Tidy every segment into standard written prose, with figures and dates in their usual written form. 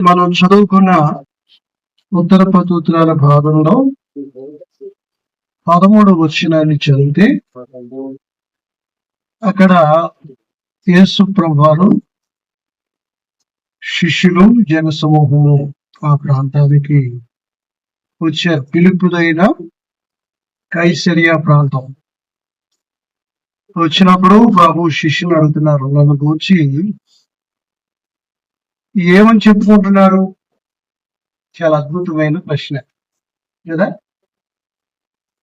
మనం చదువుకున్న ఉత్తర ప్రత్యుత్తరాల భాగంలో 13వ వచనాన్ని చదివితే అక్కడ యేసు ప్రభువారు శిష్యులు జనసమూహము ఆ ప్రాంతానికి వచ్చారు. పిలుపుదైన కైసరియా ప్రాంతం వచ్చినప్పుడు ప్రభు శిష్యులు అడుగుతున్నారు, నన్ను గురించి ఏమని చెప్పుకుంటున్నారు? చాలా అద్భుతమైన ప్రశ్న కదా.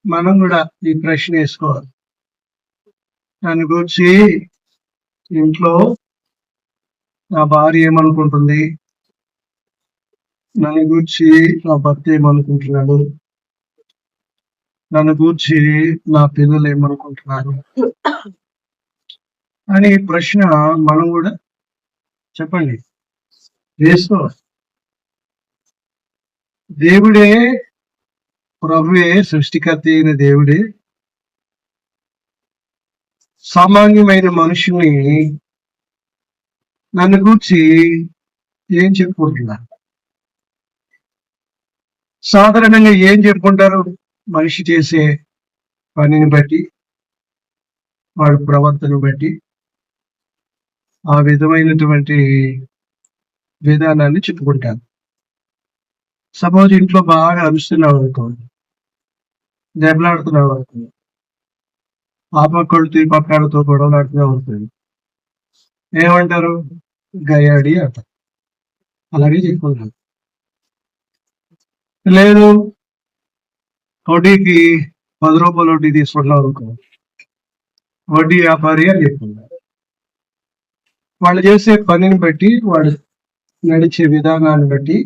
మనం కూడా ఈ ప్రశ్న వేసుకోవాలి. దాని గురించి ఇంట్లో నా భార్య ఏమనుకుంటుంది, నన్ను గురించి నా భర్త ఏమనుకుంటున్నాడు, నన్ను గురించి నా పిల్లలు ఏమనుకుంటున్నారు అని ప్రశ్న మనం కూడా చెప్పండి వేసుకోవాలి. దేవుడే, ప్రభువే, సృష్టికర్త అయిన దేవుడే సామాన్యమైన మనుషుల్ని నన్ను గూర్చి ఏం చెప్పుకుంటున్నారు? సాధారణంగా ఏం చెప్పుకుంటారు? మనిషి చేసే పనిని బట్టి, వాడి ప్రవర్తన బట్టి ఆ విధమైనటువంటి విధానాన్ని చెప్పుకుంటారు. సపోజ్ ఇంట్లో బాగా అరుస్తున్నావు అనుకోండి, దెబ్బలాడుతున్నావు అనుకోండి, ఆ పక్కడితో ఈ పక్కడితో గొడవలాడుతున్నావు అనుకోండి, ఏమంటారు? గయాడి అంటారు. అలాగే చెప్పుకుంటారు. లేదు, వడ్డీకి 10 రూపాయలు వడ్డీ తీసుకుంటున్నావు అనుకో, వడ్డీ వ్యాపారి అని చెప్పుకుంటారు. వాళ్ళు చేసే పనిని బట్టి, వాడు నడిచే విధానాన్ని బట్టి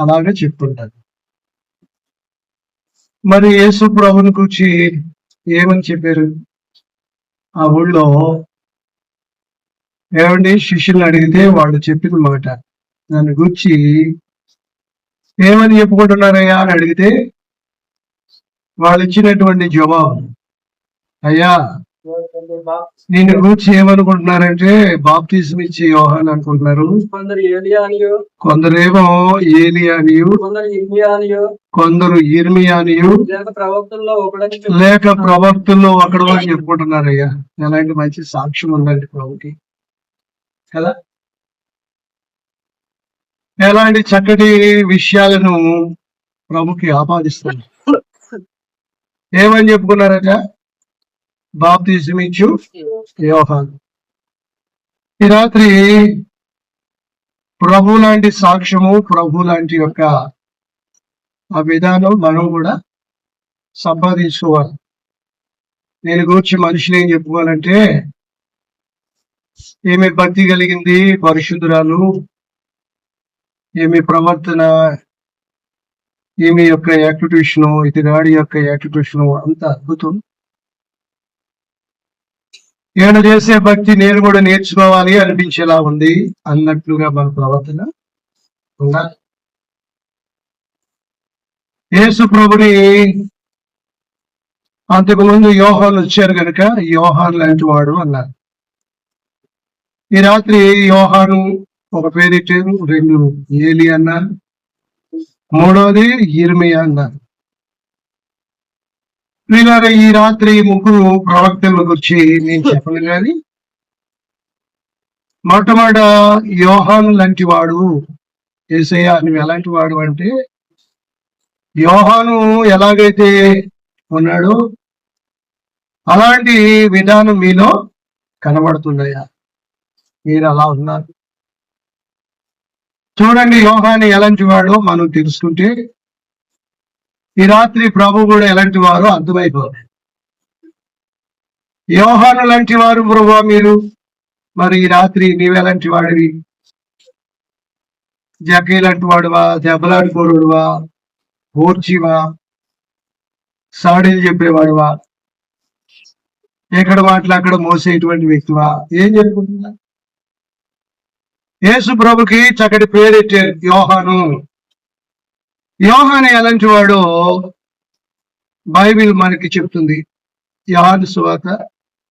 అలాగే చెప్పుకుంటారు. మరి యేసు ప్రభుని గురించి ఏమని చెప్పారు? ఆ ఊళ్ళో ఏమండి శిష్యుల్ని అడిగితే వాళ్ళు చెప్పిన మాట, నన్ను గురించి ఏమని చెప్పుకుంటున్నారయ్యా అని అడిగితే వాళ్ళు ఇచ్చినటువంటి జవాబు, అయ్యా నేను గురించి ఏమనుకుంటున్నారంటే బాప్తిజం ఇచ్చే యోహాను అనుకుంటున్నారు, కొందరేమో ఏలియా అనియు, కొందరు ఇర్మియా అనియు, లేక ప్రవక్తల్లో ఒకడు అని చెప్పుకుంటున్నారయ్యా. ఎలాంటి మంచి సాక్ష్యం ఉందండి ప్రభుకి కదా. ఎలాంటి చక్కటి విషయాలను ప్రభుకి ఆపాదిస్తారు. ఏమని చెప్పుకున్నారట? బాప్తిజం ఇచ్చు యోహాను. ఈ రాత్రి ప్రభు లాంటి సాక్ష్యము, ప్రభు లాంటి యొక్క ఆ విధానం మనం కూడా సంపాదించుకోవాలి. నేను గురించి మనుషులు ఏం చెప్పుకోవాలంటే, ఏమి భక్తి కలిగింది, పరిశుద్ధురాలు, ఏమి ప్రవర్తన, ఏమి యొక్క యాక్టివిటీషను, ఇతగాడి యొక్క యాక్టివిటీషను అంత అద్భుతం. నేను చేసే భక్తి నేను కూడా నేర్చుకోవాలి అనిపించేలా ఉంది అన్నట్లుగా మన ప్రవర్తన ఉండాలి. యేసు ప్రభుని అంతకుముందు యోహాను వచ్చారు కనుక యోహాను లాంటి వాడు అన్నారు. ఈ రాత్రి యోహాను ఒక పేరిట్టారు, 2 ఏలి అన్నారు, 3వది ఇర్మియా అన్నారు. వీళ్ళ ఈ రాత్రి 3 ప్రవక్తల గురించి నేను చెప్పను కానీ, మొట్టమొదట యోహాను లాంటి వాడు. యేసయ్య నువ్వు ఎలాంటి వాడు అంటే, యోహాను ఎలాగైతే ఉన్నాడో అలాంటి విధానం మీలో కనబడుతున్నాయా? మీరు అలా ఉన్నారు. చూడండి, యోహాను ఎలాంటి వాడో మనం తెలుసుకుంటే ఈ రాత్రి ప్రభు కూడా ఎలాంటి వారో అర్థమైపోతుంది. యోహాను లాంటి వారు ప్రభు మీరు, మరి ఈ రాత్రి నీవెలాంటి వాడివి? జక్కీ లాంటి వాడువా, దెబ్బలాడిపోరుడువా, ఓర్చివా, సాడీలు చెప్పేవాడువా, ఎక్కడ మాటలు అక్కడ మోసేటువంటి వ్యక్తివా? ఏం చెప్పుకుంటున్నా? యేసు ప్రభుకి చక్కటి పేరెట్టారు యోహాను. యోహాను ఎలాంటి వాడో బైబిల్ మనకి చెప్తుంది. యోహాను సువార్త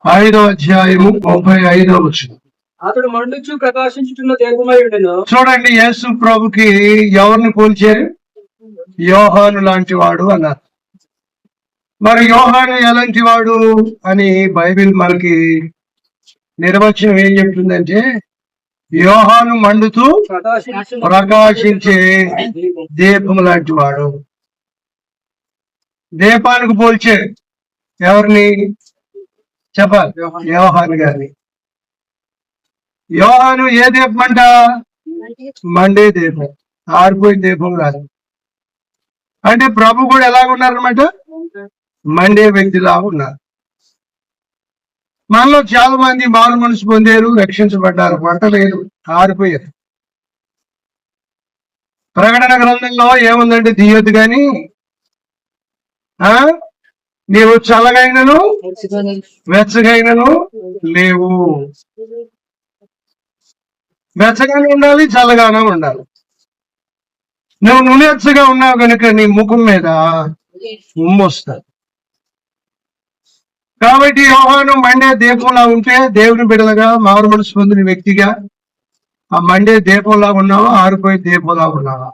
5వ అధ్యాయము 35వ వచనం. అతడు మండుచు ప్రకాశించుతున్న దీపమై ఉండెను. చూడండి, యేసు ప్రభుకి ఎవరిని పోల్చారు? యోహాను లాంటి వాడు అన్నారు. మరి యోహాను ఎలాంటి వాడు అని బైబిల్ మనకి నిర్వచనం ఏం చెప్తుందంటే, యోహాను మండుతూ ప్రకాశించే దీపం లాంటి వాడు. దీపానికి పోల్చారు ఎవరిని? చెప్పాలి, యోహాను గారిని. యోహాను ఏ దీపం అంట? మండే దీపం, ఆరిపోయిన దీపం కాదు. అంటే ప్రభు కూడా ఎలాగున్నారనమాట? మండే వ్యక్తిలాగా ఉన్నారు. మనలో చాలా మంది మారు మనసు పొందారు, రక్షించబడ్డారు, వంట లేదు, ఆరిపోయారు. ప్రకటన గ్రంథంలో ఏముందంటే, తీయొద్దు కానీ నీవు చల్లగైనను వెచ్చగైనను లేవు. వెచ్చగానే ఉండాలి, చల్లగానే ఉండాలి. నువ్వు నునెచ్చగా ఉన్నావు కనుక నీ ముఖం మీద ఉమ్ము వస్తుంది. కాబట్టి యోహాను మండే దీపంలా ఉంటే, దేవుని బిడ్డలుగా మారు మనసు పొందిన వ్యక్తిగా ఆ మండే దీపంలా ఉన్నావా, ఆరిపోయే దీపంలా ఉన్నావా?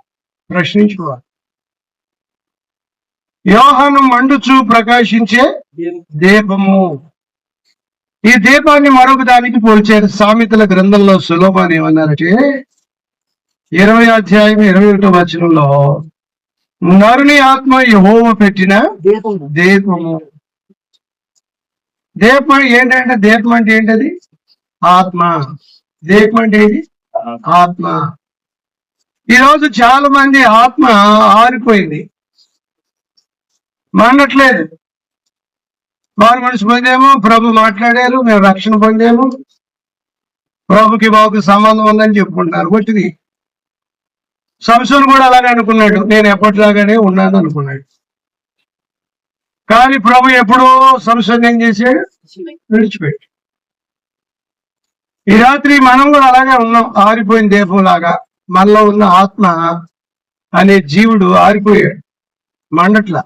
ప్రశ్నించుకోవాలి. యోహాను మండుచు ప్రకాశించే దీపము. ఈ దీపాన్ని మరొక దానికి పోల్చారు. సామెతల గ్రంథంలో సులోమాన్ ఏమన్నారంటే, 20వ అధ్యాయం 21వ వచనంలో, నరుని ఆత్మ యెహోవా పెట్టిన దీపము. దీపం ఏంటంటే, దీపం అంటే ఏంటది? ఆత్మ. దీపం అంటే ఏంటి? ఆత్మ. ఈరోజు చాలా మంది ఆత్మ ఆరిపోయింది, మానట్లేదు. వారు మనసు పొందాము, ప్రభు మాట్లాడారు, మేము రక్షణ పొందాము, ప్రభుకి మాకు సంబంధం ఉందని చెప్పుకుంటున్నారు. కొట్టిది సంసోను కూడా అలాగే అనుకున్నాడు, నేను ఎప్పటిలాగానే ఉన్నాను అనుకున్నాడు. కానీ ప్రభు ఎప్పుడో సంసోను ఏం చేశాడు? విడిచిపెట్టి. ఈ రాత్రి మనం కూడా అలాగే ఉన్నాం, ఆరిపోయిన దీపంలాగా. మనలో ఉన్న ఆత్మ అనే జీవుడు ఆరిపోయాడు, మండట్లా.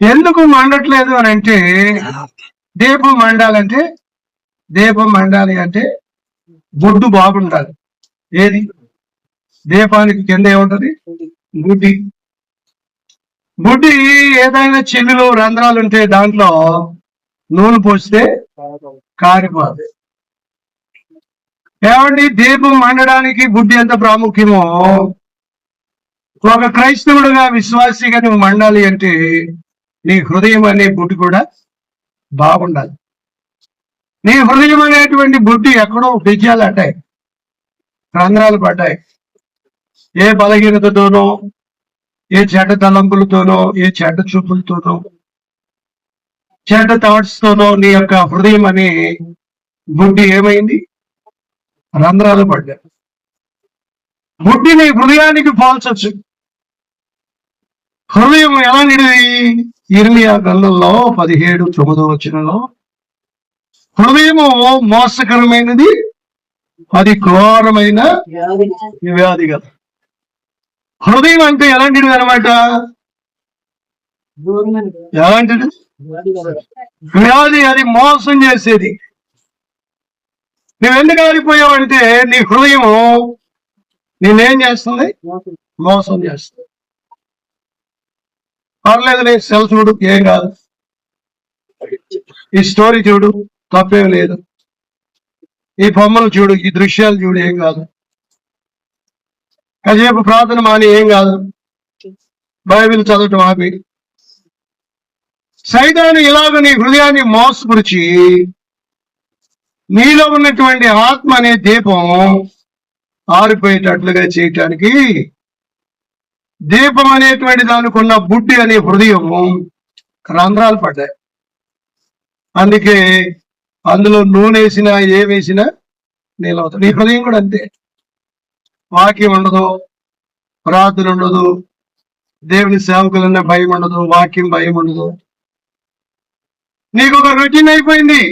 ఎందుకు మండట్లేదు అని అంటే, దీపం మండాలంటే, దీపం మండాలి అంటే బొడ్డు బాగుండాలి. ఏది? దీపానికి కింద ఏముంటది? బుడ్డి. బుడ్డి ఏదైనా చెల్లులో రంధ్రాలు ఉంటే దాంట్లో నూనె పోస్తే కారిపోదు. ఏమండి, దీపం మండడానికి బుడ్డి ఎంత ప్రాముఖ్యమో, ఒక క్రైస్తవుడుగా విశ్వాసిగా నువ్వు మండాలి అంటే నీ హృదయం అనే బుడ్డి కూడా బాగుండాలి. నీ హృదయం అనేటువంటి బుడ్డి ఎక్కడో బిజ్యాలు అడ్డాయి, రంధ్రాలు పడ్డాయి. ఏ బలహీనతతోనో, ఏ చెడ్డ తలంపులతోనో, ఏ చెడ్డ చూపులతోనో, చెడ్డ థాట్స్ తోనో నీ యొక్క హృదయం అనే బుడ్డి ఏమైంది? రంధ్రాలు పడ్డాయి. బుడ్డిని హృదయానికి పోల్చొచ్చు. హృదయం ఎలాంటిది? ఇర్మియా గ్రంథంలో 17:9 వచనంలో, హృదయము మోసకరమైనది, అది ఘోరమైన వ్యాధిగా. హృదయం అంటే ఎలాంటిది అనమాట? ఎలాంటిది? వ్యాధి, అది మోసం చేసేది. నువ్వెందుకు ఆరిపోయావంటే నీ హృదయము నేనేం చేస్తుంది? మోసం చేస్తుంది. పర్లేదు, నీ సెల్ చూడు, ఏం కాదు. ఈ స్టోరీ చూడు, తప్పేం లేదు. ఈ బొమ్మలు చూడు, ఈ దృశ్యాలు చూడు, ఏం కాదు. కాసేపు ప్రార్థన మాని, ఏం కాదు. బైబిల్ చదవటం ఆపి. సైతాను ఇలాగ నీ హృదయాన్ని మోసపరిచి నీలో ఉన్నటువంటి ఆత్మ అనే దీపం ఆరిపోయేటట్లుగా చేయటానికి, దీపం అనేటువంటి దానికి ఉన్న బుడ్డి అనే హృదయం రంధ్రాలు పడ్డాయి. అందుకే అందులో నూనె వేసినా ఏమేసినా నీలవుతుంది. నీ హృదయం కూడా అంతే. వాక్యం ఉండదు, ప్రార్థన ఉండదు, దేవుని సేవకులన్న భయం ఉండదు, వాక్యం భయం ఉండదు. నీకు ఒక రొటీన్ అయిపోయింది.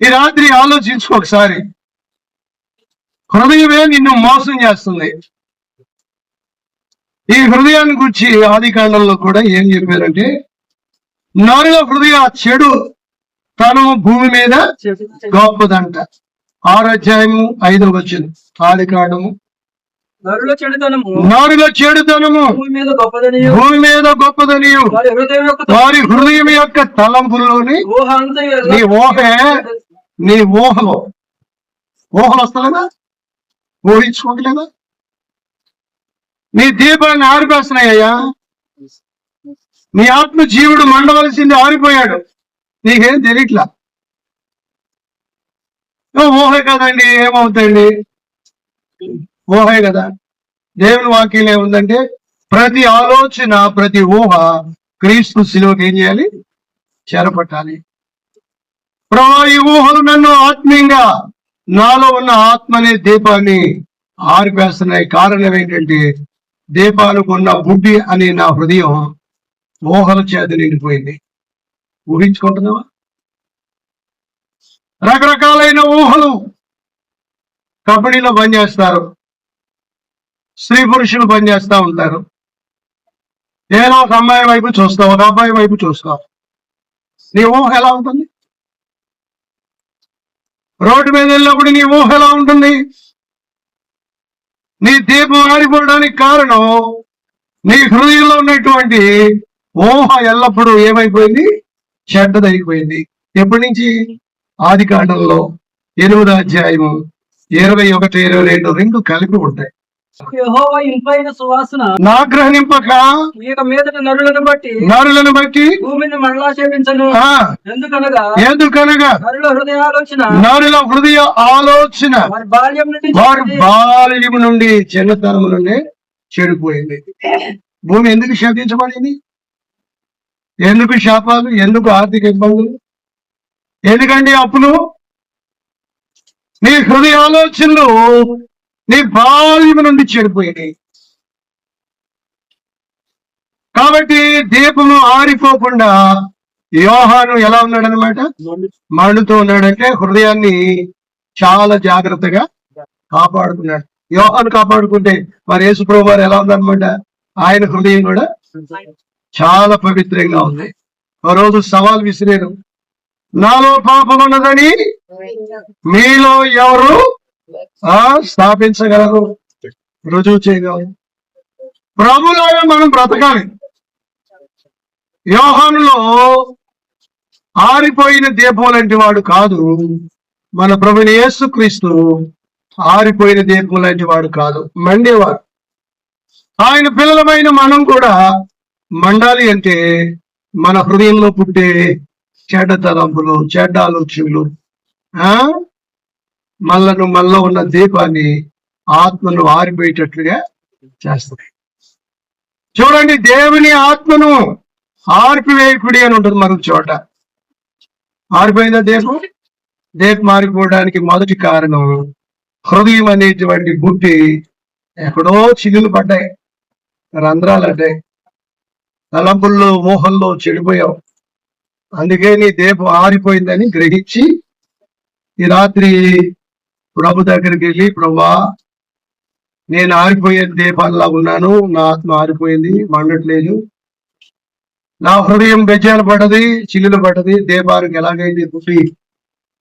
ఈ రాత్రి ఆలోచించుకో ఒకసారి. హృదయమే నిన్ను మోసం చేస్తుంది. ఈ హృదయాన్ని గురించి ఆది కాండంలో కూడా ఏం చెప్పారంటే, నరుల హృదయ చెడు తనము భూమి మీద గొప్పదంట. 6వ అధ్యాయము 5వ వచనం. ఆదికాండము. నరుల చెడుతనము భూమి మీద గొప్పదనియు వారి హృదయం యొక్క తలంపుల్లోని నీ ఊహలు వస్తలేదా? ఊహించుకోవట్లేదా? నీ దీపాన్ని ఆరిపేస్తున్నాయ్యా. నీ ఆత్మ జీవుడు మండవలసింది ఆరిపోయాడు, నీకేం తెలియట్లా. ఊహే కదండి, ఏమవుతాయండి? ఊహే కదా. దేవుని వాక్యం ఏముందంటే ప్రతి ఆలోచన, ప్రతి ఊహ క్రీస్తు శిలువకి ఏం చేయాలి? చేరపట్టాలి. ప్రభా, ఈ ఊహలు నన్ను ఆత్మీయంగా, నాలో ఉన్న ఆత్మ అనే దీపాన్ని ఆరిపేస్తున్నాయి. కారణం ఏంటంటే దీపాలకు ఉన్న బుద్ధి అనే నా హృదయం ఊహల చేత నిండిపోయింది. ఊహించుకుంటున్నావా? రకరకాలైన ఊహలు. కంపెనీలో పనిచేస్తారు, స్త్రీ పురుషులు పనిచేస్తూ ఉంటారు. ఏదో ఒక అమ్మాయి వైపు చూస్తావు, ఒక అబ్బాయి వైపు చూస్తావు. నీ ఊహ ఎలా ఉంటుంది? రోడ్డు మీద వెళ్ళినప్పుడు నీ ఊహ ఎలా ఉంటుంది? నీ దీపం ఆరిపోవడానికి కారణం నీ హృదయంలో ఉన్నటువంటి ఊహ ఎల్లప్పుడూ ఏమైపోయింది? చెడ్డదైపోయింది. ఎప్పటి నుంచి? ఆదికాండంలో 8వ అధ్యాయము 21, 22 రెండు కలిపి ఉంటాయి. యెహోవా ఇంపైన సువాసన నాగ్రహింపక ఇక మీదట నరులను బట్టి భూమిని మరలా చేపించను. ఎందుకనగా నరుల హృదయ ఆలోచన వారి బాల్యం నుండి చిన్నతనం నుండి చెడిపోయింది. భూమి ఎందుకు శపించబడింది? ఎందుకు శాపాలు? ఎందుకు ఆర్థిక ఇబ్బందులు? ఎందుకండి అప్పులు? నీ హృదయ ఆలోచనలు నీ బాల్యం నుండి చెడిపోయినాయి. కాబట్టి దీపము ఆరిపోకుండా యోహాను ఎలా ఉన్నాడనమాట? మండుతూ ఉన్నాడంటే హృదయాన్ని చాలా జాగ్రత్తగా కాపాడుకున్నాడు. యోహాను కాపాడుకుంటే మరి యేసుప్రభువు వారు ఎలా ఉందనమాట? ఆయన హృదయం కూడా చాలా పవిత్రంగా ఉంది. ఒక రోజు సవాల్ విసిరారు, నాలో పాపం ఉన్నదని మీలో ఎవరు స్థాపించగలరు, రుజువు చేయగలరు? ప్రభులాగా మనం బ్రతకాలి. యోహానులో ఆరిపోయిన దీపం లాంటి వాడు కాదు మన ప్రభుని యేసుక్రీస్తు. ఆరిపోయిన దీపం లాంటి వాడు కాదు, మండేవాడు. ఆయన పిల్లలమైన మనం కూడా మండాలి అంటే మన హృదయంలో పుట్టే చెడ్డ తలంపులు, చెడ్డ ఆలోచనలు మనలో ఉన్న దీపాన్ని, ఆత్మను ఆరిపోయేటట్లుగా చేస్తాయి. చూడండి, దేవుని ఆత్మను ఆర్పివేయకుడి అని ఉంటుంది మరొక చోట. ఆరిపోయిందా దీపం? దీపం ఆరిపోవడానికి మొదటి కారణం హృదయం అనేటువంటి బుద్ధి ఎక్కడో చిల్లులు పడ్డాయి, రంధ్రాలు అడ్డాయి, తలంపుల్లో మోహంలో చెడిపోయావు. అందుకే నీ దీపం ఆరిపోయిందని గ్రహించి ఈ రాత్రి ప్రభు దగ్గరికి వెళ్ళి, ప్రభువా, నేను ఆరిపోయే దీపాల్లా ఉన్నాను, నా ఆత్మ ఆరిపోయింది, మండట్లేదు, నా హృదయం బెజ్జాలు పడ్డది, చిల్లులు పడ్డది. దీపానికి ఎలాగైతే పుట్టి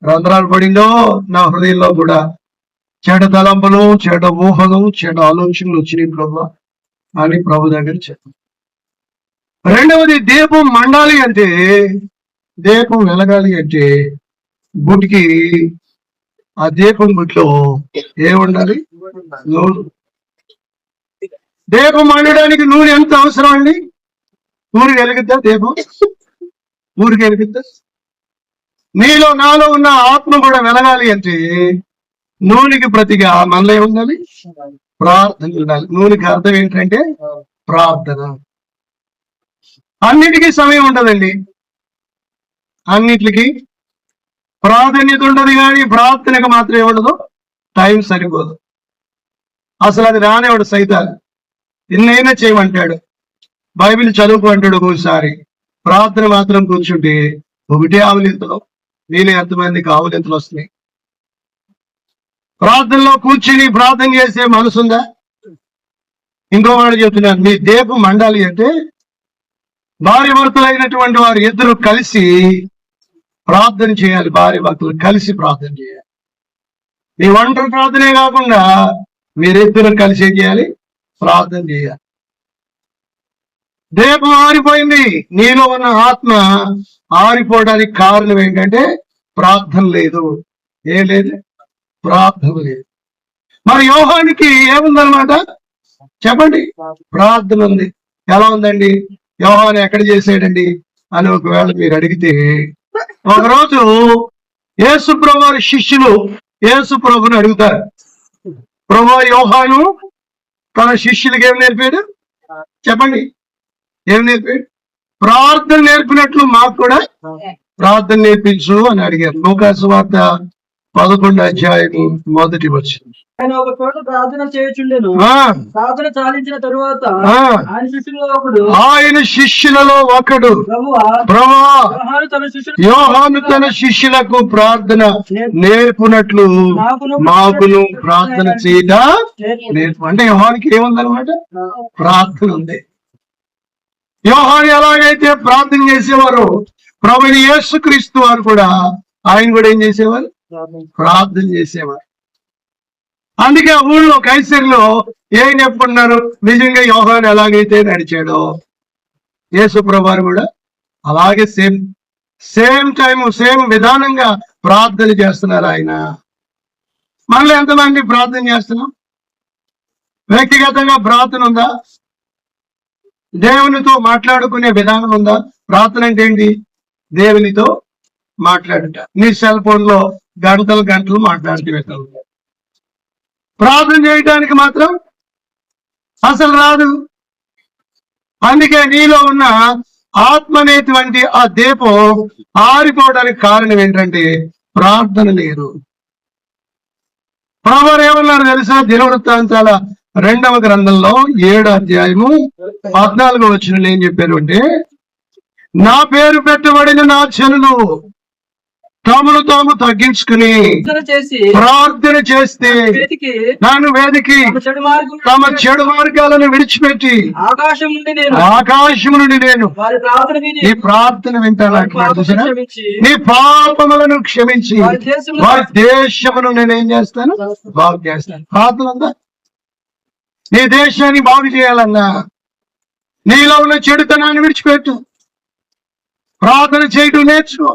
రంధ్రాలు పడిందో నా హృదయంలో కూడా చెడ్డ తలంపులు, చెడ్డ ఊహలు, చెడ్డ ఆలోచనలు వచ్చినాయి ప్రభు అని ప్రభు దగ్గర చెప్పాను. రెండవది, దీపం మండాలి అంటే, దీపం వెలగాలి అంటే బుట్టికి, ఆ దీపం బుట్లో ఏముండాలి? నూనె. దీపం మండడానికి నూనె ఎంత అవసరం అండి? ఊరికి వెలిగిద్దా దీపం? ఊరికి వెలిగిద్దా? నీలో నాలో ఉన్న ఆత్మ కూడా వెలగాలి అంటే నూనెకి ప్రతిగా మనలో ఏముండాలి? ప్రార్థన ఉండాలి. నూనెకి అర్థం ఏంటంటే ప్రార్థన. అన్నిటికీ సమయం ఉండదండి, అన్నిటికీ ప్రాధాన్యత ఉండదు, కానీ ప్రార్థనకు మాత్రం ఏముండదు, టైం సరిపోదు. అసలు అది రానివాడు సైతాన్. ఎన్నైనా చేయమంటాడు, బైబిల్ చదువుకు అంటాడు ఒక్కోసారి. ప్రార్థన మాత్రం కూర్చుంటే ఒకటే ఆవులింతలు, నేను ఎంతమందికి ఆవులింతలు వస్తున్నాయి. ప్రార్థనలో కూర్చుని ప్రార్థన చేసే మనసుందా? ఇంకో మాట చెప్తున్నాను, మీ దీపం మండాలి అంటే భార్య భర్తలైనటువంటి వారు ఇద్దరు కలిసి ప్రార్థన చేయాలి. భార్య భర్తలు కలిసి ప్రార్థన చేయాలి. మీ ఒంటరి ప్రార్థనే కాకుండా మీరిద్దరు కలిసి ఏం చేయాలి? ప్రార్థన చేయాలి. దీపం ఆరిపోయింది. నీలో ఉన్న ఆత్మ ఆరిపోవడానికి కారణం ఏంటంటే ప్రార్థన లేదు. ఏం లేదు? ప్రార్థన లేదు. మరి యోహానికి ఏముందనమాట చెప్పండి? ప్రార్థన ఉంది. ఎలా ఉందండి? యోహాను ఎక్కడ చేసాడండి అని ఒకవేళ మీరు అడిగితే, ఒకరోజు యేసు ప్రభు వారి శిష్యులు యేసు ప్రభుని అడుగుతారు, ప్రభు యోహాను తన శిష్యులకి ఏం నేర్పాడు చెప్పండి? ఏం నేర్పాడు? ప్రార్థన నేర్పినట్లు మాకు కూడా ప్రార్థన నేర్పించు అని అడిగారు. లూకాసు వార్త 11:1 ఆయన ఒక చోట ప్రార్థన చేయుచుండెను. ప్రార్థన చాలించిన తరువాత ఆయన శిష్యులలో ఒకడు ప్రభువా యోహాను తన శిష్యులకు ప్రార్థన నేర్పునట్లు మాకును ప్రార్థన చేయట నేర్పు. అంటే యోహానికి ఏముందనమాట? ప్రార్థన ఉంది. యోహాను ఎలాగైతే ప్రార్థన చేసేవారు, ప్రభువైన యేసుక్రీస్తు వారు కూడా ఆయన కూడా ఏం చేసేవారు? ప్రార్థన చేసేవారు. అందుకే ఆ ఊళ్ళో కైసరిలో ఏం చెప్పుకున్నారు? నిజంగా యోహాను ఎలాగైతే నడిచాడో యేసు ప్రభువారు కూడా అలాగే సేమ్ విధానంగా ప్రార్థన చేస్తున్నారు ఆయన. మనలో ఎంతమంది ప్రార్థన చేస్తున్నాం? వ్యక్తిగతంగా ప్రార్థన ఉందా? దేవునితో మాట్లాడుకునే విధానం ఉందా? ప్రార్థన అంటే ఏంటి? దేవునితో మాట్లాడుట. నీ సెల్ ఫోన్ లో గంటలు మాట్లాడుతూ వెళ్తావు. ప్రార్థన చేయడానికి మాత్రం అసలు రాదు. అందుకే నీలో ఉన్న ఆత్మ అనేటువంటి ఆ దీపం ఆరిపోవడానికి కారణం ఏంటంటే ప్రార్థన లేదు. ప్రభువు ఏమన్నారు తెలుసా? దినవృత్తాంతాల 2వ గ్రంథంలో 7:14 ఏం చెప్పారు అంటే, నా పేరు పెట్టబడిన నా జనులు తామును తాము తగ్గించుకుని ప్రార్థన చేస్తే నన్ను వేదికి తమ చెడు మార్గాలను విడిచిపెట్టి ఆకాశము నుండి నేను నీ ప్రార్థన వింటాను. నీ పాపములను క్షమించి వారి దేశమును నేనేం చేస్తాను? బాగు చేస్తాను. ప్రార్థన ఉందా? నీ దేశాన్ని బాగు చేయాలన్నా నీలో ఉన్న చెడుతనాన్ని విడిచిపెట్టు. ప్రార్థన చేయడం నేర్చుకో.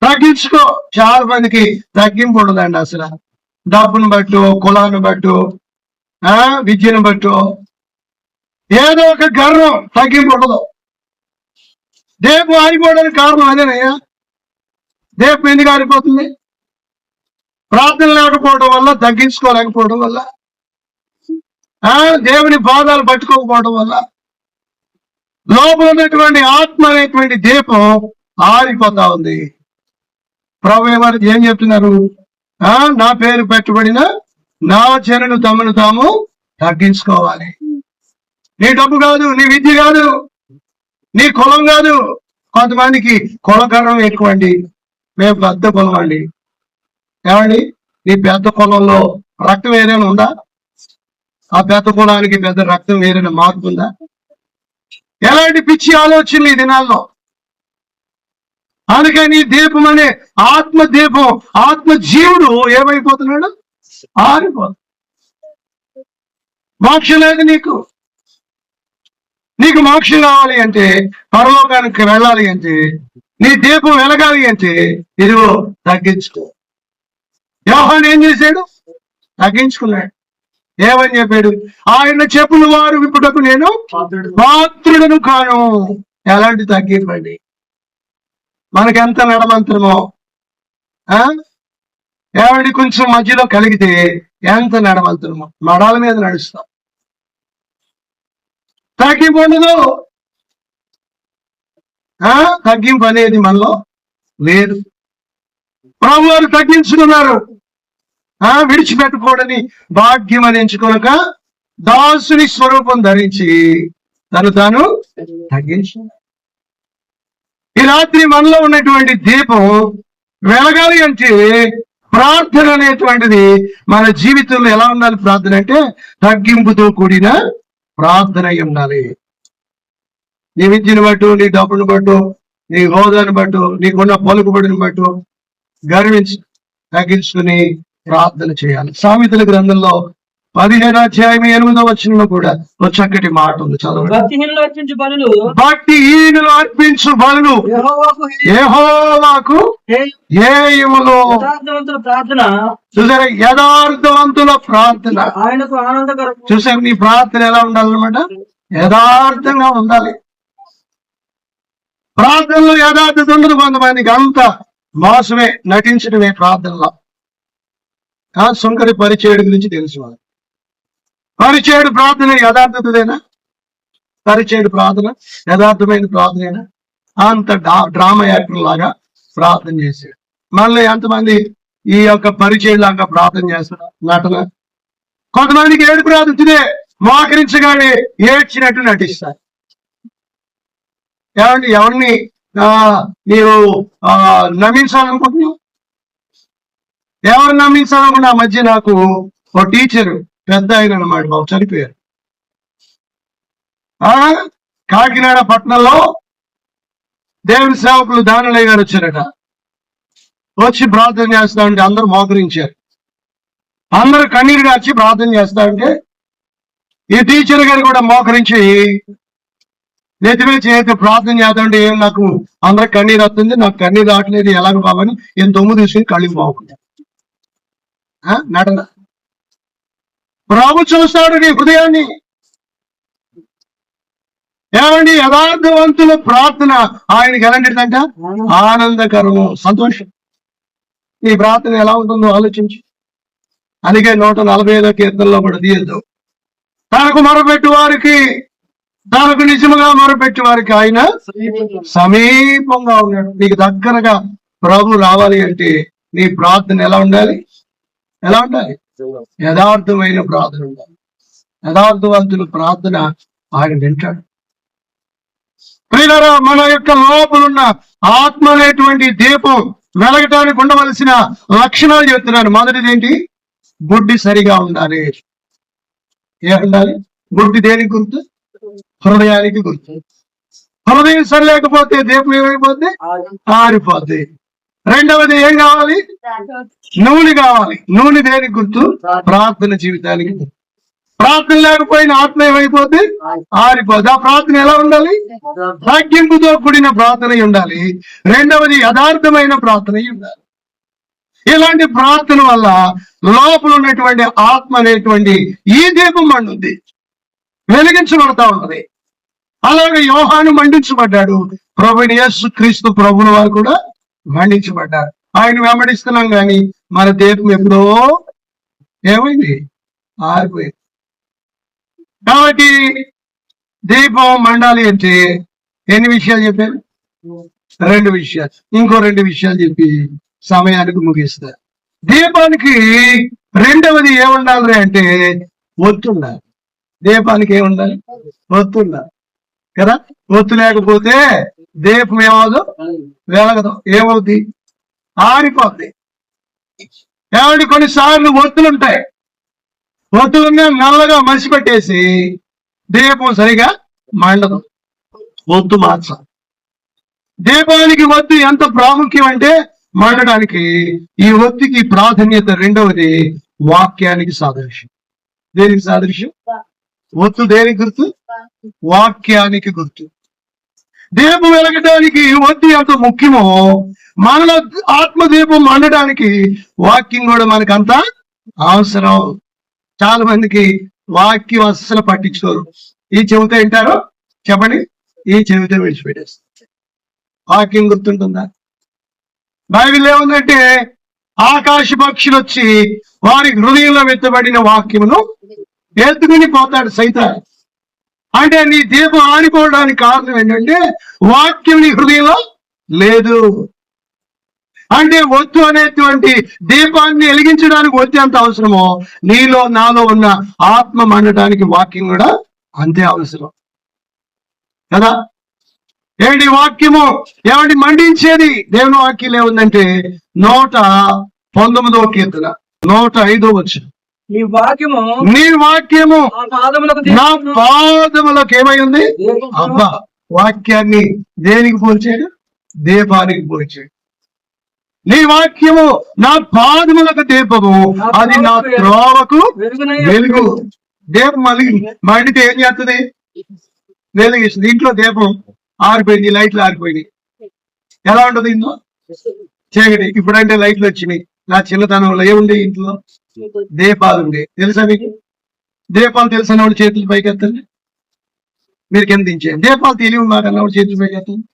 తగ్గించుకో. చాలా మందికి తగ్గింపు ఉండదండి. అసలు డబ్బును బట్టు, కులాన్ని బట్టు, విద్యను బట్టు ఏదో ఒక గర్వం, తగ్గింపు ఉండదు. దీపం ఆరిపోవడానికి కారణం అదేనయ్యా. దీపం ఎందుకు ఆరిపోతుంది? ప్రార్థన లేకపోవడం వల్ల, తగ్గించుకోలేకపోవడం వల్ల, దేవుని పాదాలు పట్టుకోకపోవడం వల్ల, లోపల ఉన్నటువంటి ఆత్మ అనేటువంటి దీపం ఆరిపోతా ఉంది. ప్రభువు వారు ఏం చెప్తున్నారు? నా పేరు పెట్టబడిన నా జనులు తమను తాము తగ్గించుకోవాలి. నీ డబ్బు కాదు, నీ విద్య కాదు, నీ కులం కాదు. కొంతమందికి కులకరం ఎక్కువ అండి. మేము పెద్ద కులం అండి. ఏమండి, నీ పెద్ద కులంలో రక్తం ఏదైనా ఉందా? ఆ పెద్ద కులానికి పెద్ద రక్తం ఏదైనా మార్పు ఉందా? ఎలాంటి పిచ్చి ఆలోచనలు ఈ దినాల్లో. అందుకని దీపం అనే ఆత్మ దీపం, ఆత్మ జీవుడు ఏమైపోతున్నాడు? ఆరిపోతుంది. మోక్షం లేదు నీకు. నీకు మోక్షం కావాలి అంటే, పరలోకానికి వెళ్ళాలి అంటే, నీ దీపం వెలగాలి అంటే ఇదిగో తగ్గించుకో. యోహాను ఏం చేశాడు? తగ్గించుకున్నాడు. ఏమని చెప్పాడు? ఆయన చెప్పులు వారు విప్పుటకు నేను పాత్రుడను కాను. ఎలాంటి తగ్గింపండి. మనకెంత నడమంత్రమో, ఏమండి కొంచెం మధ్యలో కలిగితే ఎంత నడమంత్రమో, మడాల మీద నడుస్తాం. తగ్గింపు ఉండదు. తగ్గింపు అనేది మనలో లేదు. ప్రభువు వారు తగ్గించుకున్నారు. విడిచిపెట్టుకోవడని భాగ్యం అని ఎంచుకొనక దాసుని స్వరూపం ధరించి తాను తగ్గించు. ఈ రాత్రి మనలో ఉన్నటువంటి దీపం వెలగాలి అంటే ప్రార్థన అనేటువంటిది మన జీవితంలో ఎలా ఉండాలి? ప్రార్థన అంటే తగ్గింపుతో కూడిన ప్రార్థన అయి ఉండాలి. నీ విద్యను బట్టు, నీ డబ్బును బట్టు, నీ హోదాను బట్టు, నీకున్న పలుకుబడిని బట్టు గర్వించి తగ్గించుకుని ప్రార్థన చేయాలి. సామెతల గ్రంథంలో 15:8 కూడా ఒక చక్కటి మాట ఉంది, చదవండి. భక్తిహీనులు అర్పించు బలులు భక్తిహీనులు అర్పించు బలులు యెహోవాకు హేయములు. యథార్థవంతుల ప్రార్థన చూసారా, యథార్థవంతుల ప్రార్థన. ఆయనకు ఆనందకరం. చూసారు, నీ ప్రార్థన ఎలా ఉండాలన్నమాట? యథార్థంగా ఉండాలి. ప్రార్థనలో యథార్థత ఉండదు. కొంతమందికి అంత మోసమే, నటించడమే ప్రార్థనలో. సుంకరి పరిచయుడి గురించి తెలుసు వాళ్ళు. పరిచయుడు ప్రార్థన యథార్థతదేనా? పరిచయుడు ప్రార్థన యథార్థమైన ప్రార్థనేనా? అంత డ్రామా యాక్టర్ లాగా ప్రార్థన చేశాడు. మళ్ళీ ఎంతమంది ఈ యొక్క పరిచయుడు లాగా ప్రార్థన చేస్తారు, నటన. కొంతమందికి ఏడుపు రాదు, ఇదే మోకరించగానే ఏడ్చినట్టు నటిస్తారు. ఏమండి, ఎవరిని మీరు నమ్మించాలనుకుంటున్నావు? ఎవరు నమ్మించాలనుకున్నా? ఆ మధ్య నాకు ఒక టీచరు, పెద్ద ఆయన అన్నమాట, బాబు చనిపోయారు. కాకినాడ పట్టణంలో దేవుని సేవకులు దానలయ్య గారు వచ్చారట. వచ్చి ప్రార్థన చేస్తా ఉంటే అందరూ మోకరించారు. అందరూ కన్నీరు గార్చి ప్రార్థన చేస్తా ఉంటే ఈ టీచర్ గారు కూడా మోకరించి నెత్తిమే చేతి ప్రార్థన చేస్తా ఉంటే, ఏం నాకు అందరికి కన్నీరు వస్తుంది, నాకు కన్నీరు రావట్లేదు, ఎలాగ బాబని ఏం దొమ్ము తీసుకుని కళ్ళు బాగుంది. నటన. ప్రభు చూస్తాడు నీ హృదయాన్ని. ఏమండి, యథార్థవంతుల ప్రార్థన ఆయనకి ఎలాంటిదంట? ఆనందకరము, సంతోషం. నీ ప్రార్థన ఎలా ఉంటుందో ఆలోచించు. అందుకే 145వ కీర్తనలో కూడా తీయద్దు. తనకు మొరపెట్టు వారికి, తనకు నిజముగా మొరపెట్టు వారికి ఆయన సమీపంగా ఉన్నాడు. నీకు దగ్గరగా ప్రభు రావాలి అంటే నీ ప్రార్థన ఎలా ఉండాలి? ఎలా ఉండాలి? యథార్థమైన ప్రార్థన ఉండాలి. యథార్థవంతుల ప్రార్థన ఆయన వింటాడు. ప్రియులారా, మన యొక్క లోపలున్న ఆత్మ అనేటువంటి దీపం వెలగటానికి ఉండవలసిన లక్షణాలు చెప్తున్నాను. మొదటిది ఏంటి? బుద్ధి సరిగా ఉండాలి. ఏ ఉండాలి? బుద్ధి దేనికి గుర్తు? హృదయానికి గుర్తు. హృదయం సరి లేకపోతే దీపం ఏమైపోద్ది? ఆరిపోద్ది. రెండవది ఏం కావాలి? నూనె కావాలి. నూనె దేనికి గుర్తు? ప్రార్థన జీవితానికి గుర్తు. ప్రార్థన లేకపోయిన ఆత్మ ఏమైపోద్ది? ఆరిపోద్ది. ఆ ప్రార్థన ఎలా ఉండాలి? తగ్గింపుతో కూడిన ప్రార్థన ఉండాలి. రెండవది యథార్థమైన ప్రార్థన ఉండాలి. ఇలాంటి ప్రార్థన వల్ల లోపల ఉన్నటువంటి ఆత్మ అనేటువంటి ఈ దీపం మండుద్ది, వెలిగించబడతా ఉంటది. అలాగే యోహాను మండించబడ్డాడు. ప్రభువైన యేసుక్రీస్తు ప్రభువుల వారు కూడా మండించబడ్డారు. ఆయన వెంబడిస్తున్నాం కానీ మన దీపం ఎప్పుడో ఏమైంది? ఆరిపోయింది. కాబట్టి దీపం మండాలి అంటే ఎన్ని విషయాలు చెప్పారు? 2 విషయాలు. ఇంకో 2 విషయాలు చెప్పి సమయానికి ముగిస్తారు. దీపానికి రెండవది ఏముండాలి అంటే ఒత్తు ఉండాలి. దీపానికి ఏముండాలి? ఒత్తు ఉండాలి కదా. ఒత్తు లేకపోతే దీపం ఏమవుదు? వెలగదు. ఏమవుద్ది? ఆరిపోద్ది. ఏమంటే కొన్నిసార్లు ఒత్తులుంటాయి. ఒత్తులున్నా నల్లగా మసి పెట్టేసి దీపం సరిగా మండదు. ఒత్తు మార్చాలి. దీపానికి ఒత్తు ఎంత ప్రాముఖ్యం అంటే మండడానికి ఈ ఒత్తికి ప్రాధాన్యత. రెండవది వాక్యానికి సాదృశ్యం. దేనికి సాదృశ్యం? ఒత్తు దేనికి గుర్తు? వాక్యానికి గుర్తు. దీపం వెలగడానికి ఒత్తి ఎంత ముఖ్యమో మనలో ఆత్మదీపం మండడానికి వాక్యం కూడా మనకు అంత అవసరం. చాలా మందికి వాక్యం అస్సలు పట్టించుకోరు. ఈ చెబితే వింటారు, చెప్పండి, ఈ చెబితే విడిచిపెట్టేస్తారు. వాక్యం గుర్తుంటుందా? బైబిల్ ఏముందంటే ఆకాశ పక్షులు వచ్చి వారి హృదయంలో వెత్తబడిన వాక్యమును ఎత్తుకుని పోతాడు సైతాను. అంటే నీ దీపం ఆడిపోవడానికి కారణం ఏంటంటే వాక్యం నీ హృదయంలో లేదు. అంటే ఒత్తు అనేటువంటి దీపాన్ని వెలిగించడానికి ఒత్తి ఎంత అవసరమో నీలో నాలో ఉన్న ఆత్మ మండటానికి వాక్యం కూడా అంతే అవసరం కదా. ఏంటి వాక్యము? ఏమంటే మండించేది దేవుని వాక్యం ఏముందంటే 119వ కీర్తన 105వ వచనం. నీ వాక్యము నా పాదములకు ఏమై ఉంది? అబ్బా, వాక్యాన్ని దేనికి పోల్చాడు? దీపానికి పోయించాడు. నీ వాక్యము నా పాదములకు దీపము, అది నా త్రోవకు వెలుగు. దీపం మండితే ఏం చేస్తుంది? వెలుగిస్తుంది. ఇంట్లో దీపం ఆరిపోయింది, లైట్లు ఆరిపోయినాయి, ఎలా ఉంటుంది ఇంట్లో? చీకటి. ఇప్పుడంటే లైట్లు వచ్చినాయి. నా చిన్నతనంలో ఏముండే ఇంట్లో? దీపాలు ఉండే. తెలుసా మీకు? దీపాలు తెలిసిన వాళ్ళు చేతులు పైకెత్తండి. మీరు కింద దించేయండి. దీపాలు తెలియదు మాకు అన్నవాడు చేతులు పైకెత్తండి.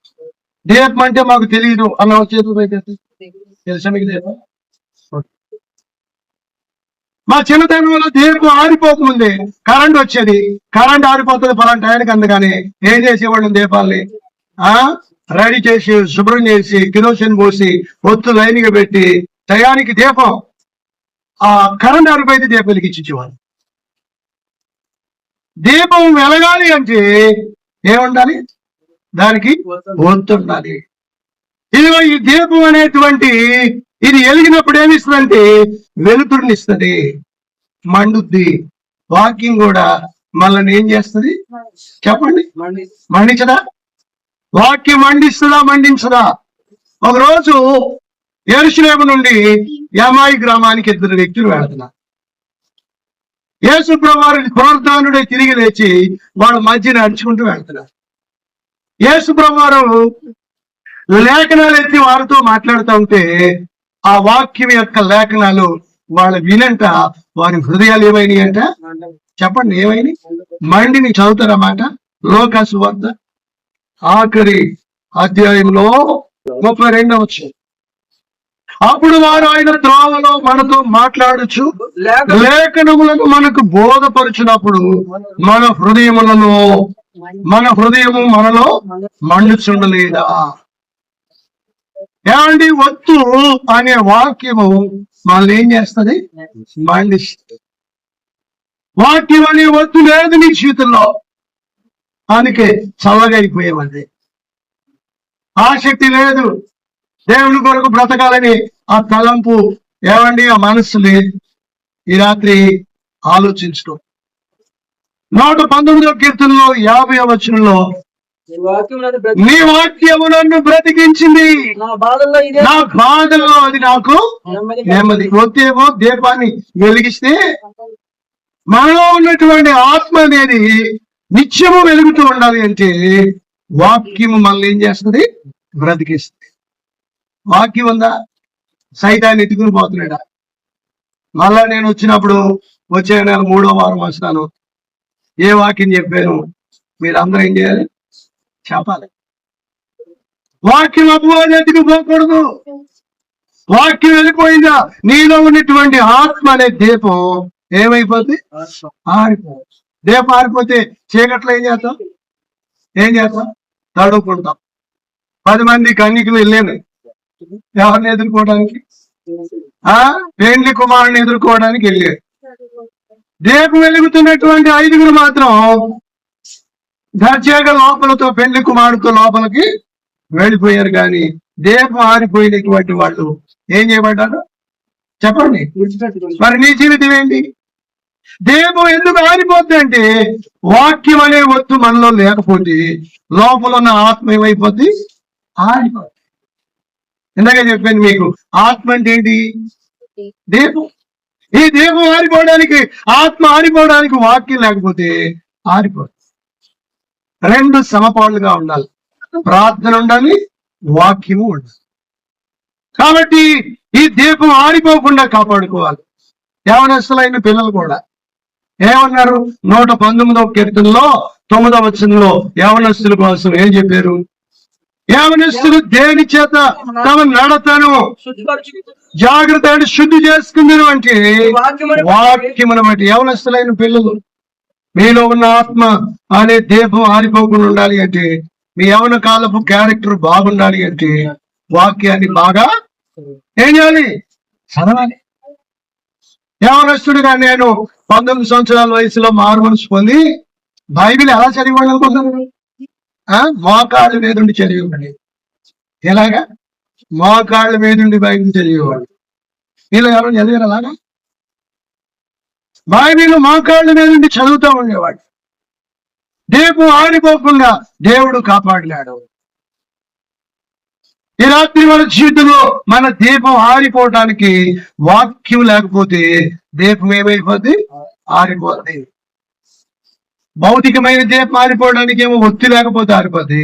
దీపం అంటే మాకు తెలియదు అన్నవాడు చేతులు పైకెత్తండి. తెలుసా మీకు దీపం? మా చిన్నతనంలో దీపం ఆరిపోకముందే కరెంట్ వచ్చేది. కరెంట్ ఆరిపోతుంది పలాంటి టైంకి. అందుకని ఏం చేసేవాళ్ళం? దీపాలని రెడీ చేసి, శుభ్రం చేసి, కిరోసిన్ పోసి, ఒత్తు లైన్గా పెట్టి, టయానికి దీపం కరెంట్ ఆరిపోయితే దీపం వెలిగించేవాళ్ళు. దీపం వెలగాలి అంటే ఏముండాలి? దానికి ఒత్తు ఉండాలి. ఇదిగో ఈ దీపం అనేటువంటి ఇది వెలిగినప్పుడు ఏమిస్తుందంటే వెలుతురుని ఇస్తుంది, మండుద్ది. వాక్యం కూడా మనల్ని ఏం చేస్తుంది చెప్పండి? మండించదా? వాక్యం మండిస్తుందా మండించదా? ఒకరోజు యెరూషలేము నుండి యమాయి గ్రామానికి 2 వ్యక్తులు వెళుతున్నారు. యేసు ప్రభువు పునరుద్ధానుడై తిరిగి లేచి వాళ్ళ మధ్య నడుచుకుంటూ వెళ్తున్నారు. యేసు ప్రభువు లేఖనాలు ఎత్తి వారితో మాట్లాడుతూ ఉంటే ఆ వాక్యం యొక్క లేఖనాలు వాళ్ళ వినంట వారి హృదయాలు ఏమైనాయి అంట? చెప్పండి, ఏమైనాయి? మండిని. చదువుతారన్నమాట. లోకా సువార్త ఆఖరి అధ్యాయంలో 32వ వచనం. అప్పుడు వారు ఆయన త్రోవలో మనతో మాట్లాడుచు లేఖనములను మనకు బోధపరుచినప్పుడు మన హృదయము మనలో మండుచుండలేదా? ఏమండి? ఒత్తు అనే వాక్యము మనల్ని ఏం చేస్తుంది? మండిస్తుంది. వాక్యం అనే ఒత్తు లేదు నీ జీవితంలో, అందుకే చల్లగా అయిపోయేవండి. ఆసక్తి లేదు. దేవుని కొరకు బ్రతకాలని ఆ తలంపు, ఏమండి, ఆ మనస్సు లేదు. ఈ రాత్రి ఆలోచించడం. 119వ కీర్తనలో 50వ వచనంలో నీ వాక్యము నన్ను బ్రతికించింది, నా బాధల్లో అది నాకు నెమ్మది. ఒత్తేమో దీపాన్ని వెలిగిస్తే మనలో ఉన్నటువంటి ఆత్మ అనేది నిత్యము వెలుగుతూ ఉండాలి అంటే వాక్యము మనల్ని ఏం చేస్తుంది? బ్రతికిస్తుంది. వాక్యం ఉందా? సైతాన్ని ఎత్తుకుని పోతున్నాడా? మళ్ళా నేను వచ్చినప్పుడు వచ్చే నెల 3వ వారం వస్తాను. ఏ వాక్యం చెప్పాను మీరందరూ ఏం చేయాలి? చెప్పాలి. వాక్యం అపవాది ఎత్తుకుపోకూడదు. వాక్యం వెళ్ళిపోయిందా నీలో ఉన్నటువంటి ఆత్మ అనే దీపం ఏమైపోద్ది? ఆరిపోతుంది. దీపం ఆరిపోతే చీకట్లో ఏం చేస్తాం? తడుకుంటాం. 10 మంది కన్యకలు వెళ్ళాను ఎవరిని ఎదుర్కోవడానికి? పెండ్లి కుమారుని ఎదుర్కోవడానికి వెళ్ళారు. దీపం వెలుగుతున్నటువంటి 5గురు మాత్రం దర్జాగా లోపలతో పెండ్లి కుమారుడితో లోపలికి వెళ్ళిపోయారు. కానీ దీపం ఆరిపోయినటువంటి వాళ్ళు ఏం చేయబడ్డారు చెప్పండి? మరి నీ జీవితం ఏంటి? దీపం ఎందుకు ఆరిపోద్ది అంటే వాక్యం అనే వత్తు మనలో లేకపోతే లోపల ఉన్న ఆత్మ ఏమైపోద్ది? ఆరిపోద్ది. ఇందాక చెప్పాను మీకు, ఆత్మ అంటే ఏంటి? దీపం. ఈ దీపం ఆరిపోవడానికి, ఆత్మ ఆరిపోవడానికి వాక్యం లేకపోతే ఆరిపోద్ది. 2 సమపాళ్ళుగా ఉండాలి. ప్రార్థన ఉండాలి, వాక్యము ఉండాలి. కాబట్టి ఈ దీపం ఆరిపోకుండా కాపాడుకోవాలి. యవనస్తులైన పిల్లలు కూడా ఏమన్నారు? 119వ కీర్తనలో 9వ వచనంలో యవనస్తుల కోసం ఏం చెప్పారు? యవనస్తులు దేని చేత తమ నడతను జాగ్రత్త శుద్ధి చేసుకుందరు అంటే వాక్యమును బట్టి. యవనస్తులైన పిల్లలు, మీలో ఉన్న ఆత్మ అనే దీపం ఆరిపోకుండా ఉండాలి అంటే, మీ యవన కాలపు క్యారెక్టర్ బాగుండాలి అంటే వాక్యాన్ని బాగా ఏం చేయాలి? చదవాలి. యవనస్తుడిగా నేను 19 సంవత్సరాల వయసులో మారు మనసు పొంది బైబిల్ ఎలా చదివాడు అనుకుంటున్నాను? మోకాళ్ళ మీదుండి చదివేవాడు. ఎలాగా? మోకాళ్ళ మీదుండి బైబిల్ చదివేవాడు. ఇలా ఎవరు చదివారు అలాగా? బైబిల్ మోకాళ్ళ మీదుండి చదువుతూ ఉండేవాడు. దీపం ఆరిపోకుండా దేవుడు కాపాడినాడు. ఈ రాత్రి మన జీవితంలో మన దీపం ఆరిపోవటానికి వాక్యం లేకపోతే దీపం ఏమైపోద్ది? ఆరిపోద్ది. భౌతికమైన దీపం ఆరిపోవడానికి ఏమో ఒత్తి లేకపోతే ఆరిపోద్ది.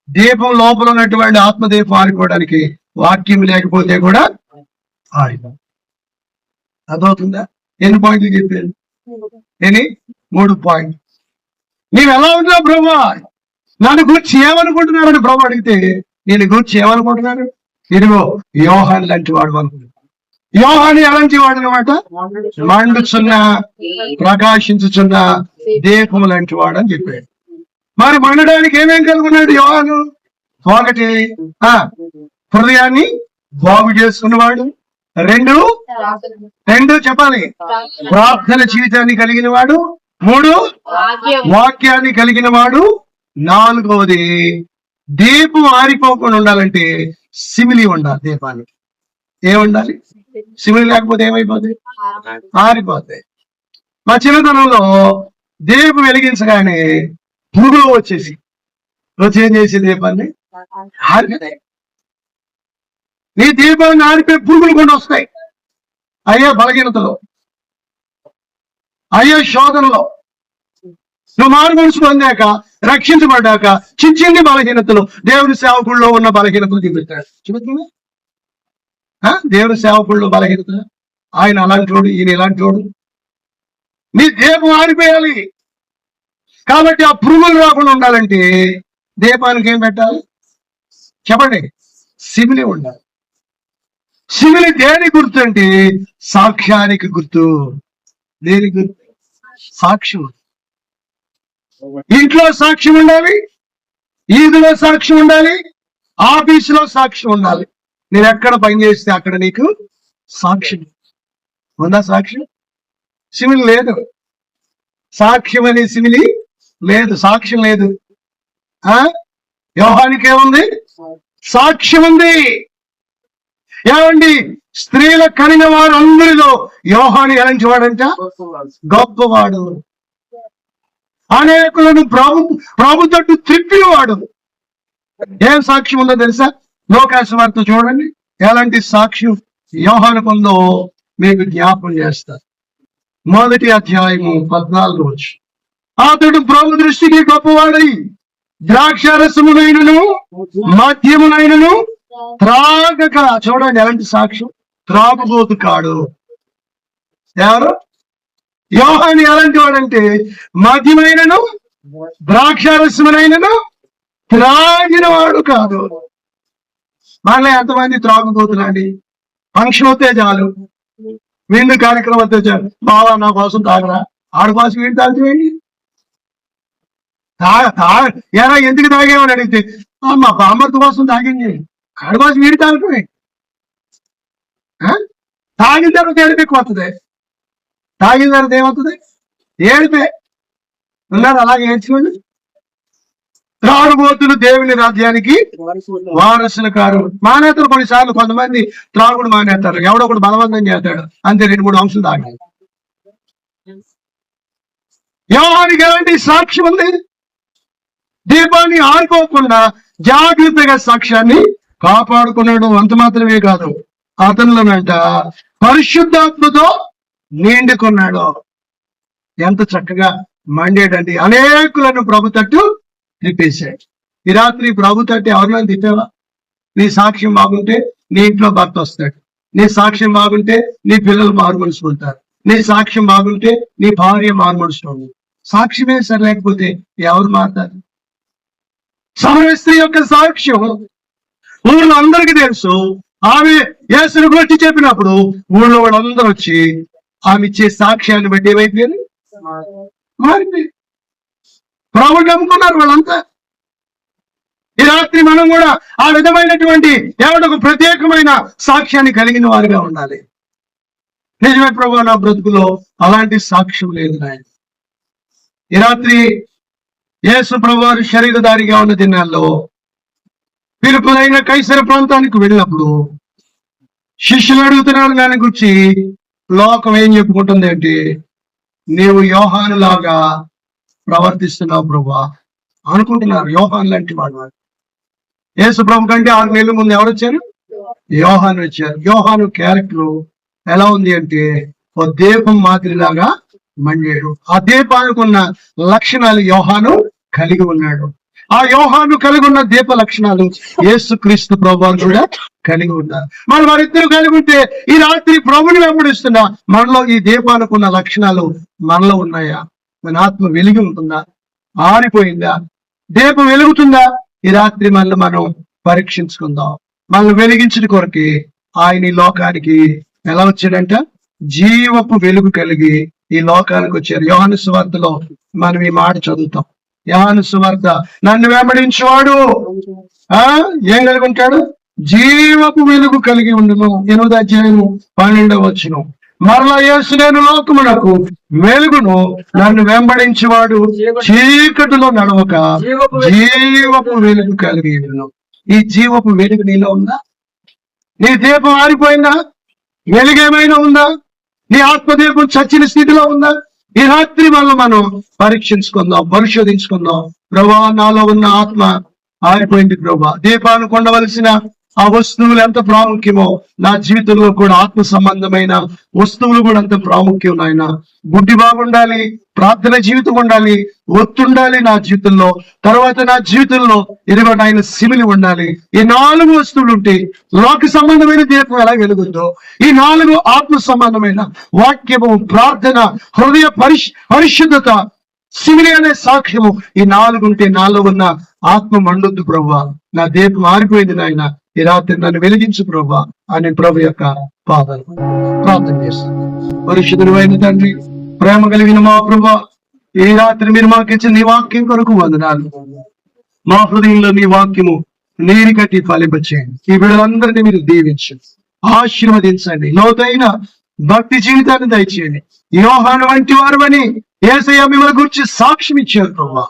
దీపం లోపల ఉన్నటువంటి ఆత్మదీపం ఆరిపోవడానికి వాక్యం లేకపోతే కూడా ఆరిపోద్ది. అర్థమవుతుందా? ఎన్ని పాయింట్లు చెప్పాను? 3 పాయింట్లు. నీవు ఎలా ఉన్నావు ప్రభా? నన్ను గురించి ఏమనుకుంటున్నారని ప్రభు అడిగితే, నేను గురించి ఏమనుకుంటున్నారు? ఇదిగో యోహాను లాంటి వాడు అనుకుంటున్నాను. యోహాను ఎలాంటి వాడు అనమాట? మండుచున్న ప్రకాశించుచున్న దీపం లాంటి వాడు అని చెప్పాడు. మరి మండడానికి ఏమేం కలుగున్నాడు యోహాను? ఒకటి, హృదయాన్ని బాగు చేసుకున్నవాడు. రెండు చెప్పాలి, ప్రార్థన జీవితాన్ని కలిగిన వాడు. 3, వాక్యాన్ని కలిగిన వాడు. 4వది, దీపం ఆరిపోకుండా ఉండాలంటే సిమిలి ఉండాలి. దీపానికి ఏముండాలి? సిమిలి లేకపోతే ఏమైపోతుంది? ఆరిపోతాయి. మా చిన్నతనంలో దీపం వెలిగించగానే పురుగులు వచ్చి ఏం చేసే దీపాన్ని ఆరిపోతాయి. నీ దీపాన్ని ఆరిపోయి పురుగులు కూడా వస్తాయి. అయ్యే బలహీనతలో, అయ్యే శోధనలో, నువ్వు మారు మనసు పొందాక, రక్షించబడ్డాక చిన్ని బలహీనతలు, దేవుని సేవకుల్లో ఉన్న బలహీనతలు చూపిస్తాడు. చూపుతున్నా దేవుని సేవకుల్లో బలహీనతలు. ఆయన అలాంటి వాడు, ఈయన ఇలాంటి వాడు. నీ దీపం ఆరిపోయాలి. కాబట్టి ఆ పురుగులు రాకుండా ఉండాలంటే దీపానికి ఏం పెట్టాలి చెప్పండి? సిమిలి ఉండాలి. సిమిలి దేని గుర్తు అంటే సాక్ష్యానికి గుర్తు. దేని గుర్తు? సాక్ష్యం. ఇంట్లో సాక్ష్యం ఉండాలి, ఈదులో సాక్ష్యం ఉండాలి, ఆఫీసులో సాక్ష్యం ఉండాలి. నేను ఎక్కడ పని చేస్తే అక్కడ నీకు సాక్ష్యం ఉందా? సాక్ష్యం. సిమిలి లేదు. సాక్ష్యం అనే సిమిలి లేదు, సాక్ష్యం లేదు. యోహానికి ఏముంది? సాక్ష్యం ఉంది. ఏమండి, స్త్రీల కనిన వారు అందరిలో యోహాను ఎలాంటి వాడంట? గొప్పవాడు. అనేకులను ప్రభు తట్టు త్రిప్పినవాడు. ఏం సాక్ష్యం ఉందో తెలుసా? లోకాసు వార్త చూడండి, ఎలాంటి సాక్ష్యం యోహానుకు ఉందో మీకు జ్ఞాపకం చేస్తారు. 1వ అధ్యాయము 14 అతడు ప్రభు దృష్టికి గొప్పవాడై ద్రాక్షారసమునైనను మద్యమునైనను త్రాగక. చూడండి ఎలాంటి సాక్ష్యం. త్రాగుబోతు కాడు. ఎవరు? యోహాను ఎలాంటి వాడంటే మద్యమైనను ద్రాక్షారసమునైనను త్రాగిన వాడు కాదు. మళ్ళీ ఎంతమంది త్రాగుబోతులండి? ఫంక్షన్ వస్తే చాలు, విందు కార్యక్రమం వస్తే చాలు, బావా నా కోసం తాగరా, ఆడ కోసం ఏంటి తాగుతావేంటి? ఎలా ఎందుకు తాగేమని అడిగితే మా బామ్మర్త కోసం తాగింది, ఆడ కోసం వీడి తాగటమే. తాగిన తర్వాత ఏడిపి ఎక్కువ వస్తుంది. తాగిన తర్వాత ఏమవుతుంది? ఏడిపే. ఉన్నారు అలాగే ఏడ్చుకోండి. త్రాగుబోతులు దేవుని రాజ్యానికి వారసులు కారు. మానేతారు కొన్నిసార్లు, కొంతమంది త్రాగుడు మానేస్తారు, ఎవడో ఒకటి బలవంతం చేస్తాడు, అంతే 2-3 అంశాలు తాగాలి. యోహానికి ఎలాంటి సాక్ష్యం ఉంది? దీపాన్ని ఆడుకోకుండా జాగ్రత్తగా సాక్ష్యాన్ని కాపాడుకున్నాడు. అంత మాత్రమే కాదు, అతనిలోనంట పరిశుద్ధాత్మతో నిండుకున్నాడు. ఎంత చక్కగా మండేటండి. అనేకులను ప్రభు తట్టు తిప్పేశాడు. ఈ రాత్రి ప్రభు తట్టు ఎవరినైనా తిప్పావా? నీ సాక్ష్యం బాగుంటే నీ ఇంట్లో భర్త వస్తాడు, నీ సాక్ష్యం బాగుంటే నీ పిల్లలు మారుమనుసుకుంటారు, నీ సాక్ష్యం బాగుంటే నీ భార్య మారుమనుస్తుంది. సాక్ష్యమే సరిలేకపోతే ఎవరు మారుతారు? సమర స్త్రీ యొక్క సాక్ష్యం ఊళ్ళో అందరికీ తెలుసు. ఆమె యేసుని గురించి చెప్పినప్పుడు ఊళ్ళో వాళ్ళందరూ వచ్చి ఆమె ఇచ్చే సాక్ష్యాన్ని బట్టి ఏమైపోయారు? మారిపోయి ప్రభువుని నమ్ముకున్నారు వాళ్ళంతా. ఈ రాత్రి మనం కూడా ఆ విధమైనటువంటి ఒక ప్రత్యేకమైన సాక్ష్యాన్ని కలిగిన వారిగా ఉండాలి. నిజమే ప్రభు, నా బ్రతుకులో అలాంటి సాక్ష్యం లేదు నాయన. ఈ రాత్రి యేసు ప్రభు వారు శరీరధారిగా ఉన్న దినాల్లో పిలుపులైన కైసర ప్రాంతానికి వెళ్ళినప్పుడు శిష్యులు అడుగుతున్నారు, దాని గురించి లోకం ఏం చెప్పుకుంటుంది అంటే, నీవు యోహాను లాగా ప్రవర్తిస్తున్నావు ప్రభా అనుకుంటున్నారు. యోహాను లాంటి వాడు. యేసు ప్రభు కంటే 6 నెలల ముందు ఎవరు వచ్చారు? యోహాను వచ్చారు. యోహాను క్యారెక్టర్ ఎలా ఉంది అంటే ఓ దీపం మాదిరిలాగా మండాడు. ఆ దీపానికి ఉన్న లక్షణాలు యోహాను కలిగి ఉన్నాడు. ఆ యోహాను కలిగి ఉన్న దీప లక్షణాలు యేసుక్రీస్తు ప్రభువు కూడా కలిగి ఉన్నారు. మరి వారిద్దరు కలిగి ఉంటే ఈ రాత్రి ప్రభుని వెంబడిస్తున్నా మనలో ఈ దీపానికి ఉన్న లక్షణాలు మనలో ఉన్నాయా? మన ఆత్మ వెలిగి ఉంటుందా? ఆరిపోయిందా? దీపం వెలుగుతుందా? ఈ రాత్రి మనల్ని మనం పరీక్షించుకుందాం. మనల్ని వెలిగించిన కొరకి ఆయన ఈ లోకానికి ఎలా వచ్చాడంట? జీవపు వెలుగు కలిగి ఈ లోకానికి వచ్చారు. యోహాను సువార్తలో మనం ఈ మాట చదువుతాం. యోహాను సువార్త, నన్ను వెంబడించేవాడు ఏం కలిగి ఉంటాడు? జీవపు వెలుగు కలిగి ఉండును. 8వ అధ్యాయము 12వ వచనం. మరలా యేసు, నేను లోకమునకు వెలుగును, నన్ను వెంబడించేవాడు చీకటిలో నడవక జీవపు వెలుగు కలిగి ఉండును. ఈ జీవపు వెలుగు నీలో ఉందా? నీ దీపం ఆరిపోయిందా? వెలుగేమైనా ఉందా? నీ ఆత్మదీపం చచ్చిన స్థితిలో ఉందా? ఈ రాత్రి మనం పరీక్షించుకుందాం, పరిశోధించుకుందాం. ప్రభా, నాలో ఉన్న ఆత్మ ఆరిపోయింది ప్రభా. దీపాన్ని కొండవలసిన ఆ వస్తువులు ఎంత ప్రాముఖ్యమో నా జీవితంలో కూడా ఆత్మ సంబంధమైన వస్తువులు కూడా అంత ప్రాముఖ్యం. నాయన బుద్ధి బాగుండాలి, ప్రార్థన జీవితం ఉండాలి, ఒత్తుండాలి నా జీవితంలో. తర్వాత నా జీవితంలో ఇదిగో ఆయన సిమిలి ఉండాలి. ఈ 4 వస్తువులు ఉంటే లోక సంబంధమైన దీపం ఎలా వెలుగుందో, ఈ 4 ఆత్మ సంబంధమైన వాక్యము, ప్రార్థన, హృదయ పరిశుద్ధత, సిమిలి అనే సాక్ష్యము, ఈ 4 ఉంటే నాలో ఉన్న ఆత్మ మండొద్దు ప్రభువా. నా దీపం ఆరిపోయింది నాయన, ఈ రాత్రి నన్ను వెలిగించు ప్రభువా అని ప్రభు యొక్క పాదాలు ప్రార్థన చేస్తాను. పరిశుద్ధుడు అయిన తండ్రి, ప్రేమ కలిగిన మా ప్రభువా, ఈ రాత్రి మీరు మాకు ఇచ్చిన నీ వాక్యం కొరకు వందనాలు. మా హృదయంలో నీ వాక్యము నీరు కట్టి ఫలింపచేయండి. ఈ బిడ్డలందరినీ మీరు దీవించండి, ఆశీర్వదించండి, లోతైన భక్తి జీవితాన్ని దయచేయండి. యోహాను వంటి వారు అని యేసయ్య మిమ్మల్ని గురించి సాక్ష్యం ఇచ్చారు ప్రభా.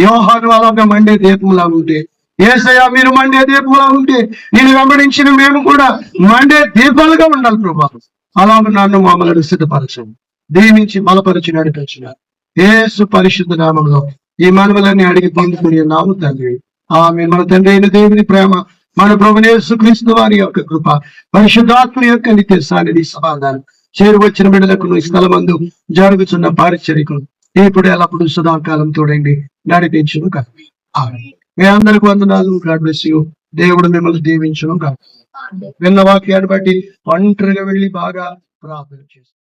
యోహాను అలాగా మండే దీపంలా ఉంటే, యేసయ్య మీరు మండే దీపంలా ఉంటే, నేను వెంబడించిన మేము కూడా మండే దీపాలుగా ఉండాలి ప్రభా. అలాగే నన్ను మమ్మల్ని సిద్ధపరచండి, దీవించి బలపరిచి నడిపించిన యేసు పరిశుద్ధ నామంలో ఈ మనవలన్నీ అడిగి పొందుకునే నాము తండ్రి. ఆమేన్. మన తండ్రి అయిన దేవుని ప్రేమ, మన ప్రభువైన యేసుక్రీస్తు వారి యొక్క కృప, పరిశుద్ధాత్మ యొక్క నిత్య సాన్నిధి సమాధానం చేరువచ్చిన బిడ్డలకు ఈ స్థలమందు జరుగుతున్న పరిచర్యకు ఇప్పుడు ఎల్లప్పుడు సదాకాలం తోడండి నడిపించును కాదు. మీ అందరికి వందనాలు. God bless you. దేవుడు మిమ్మల్ని దీవించును కాదు. విన్న వాక్యాన్ని బట్టి ఒంటరిగా వెళ్ళి బాగా ప్రార్థన చేస్తారు.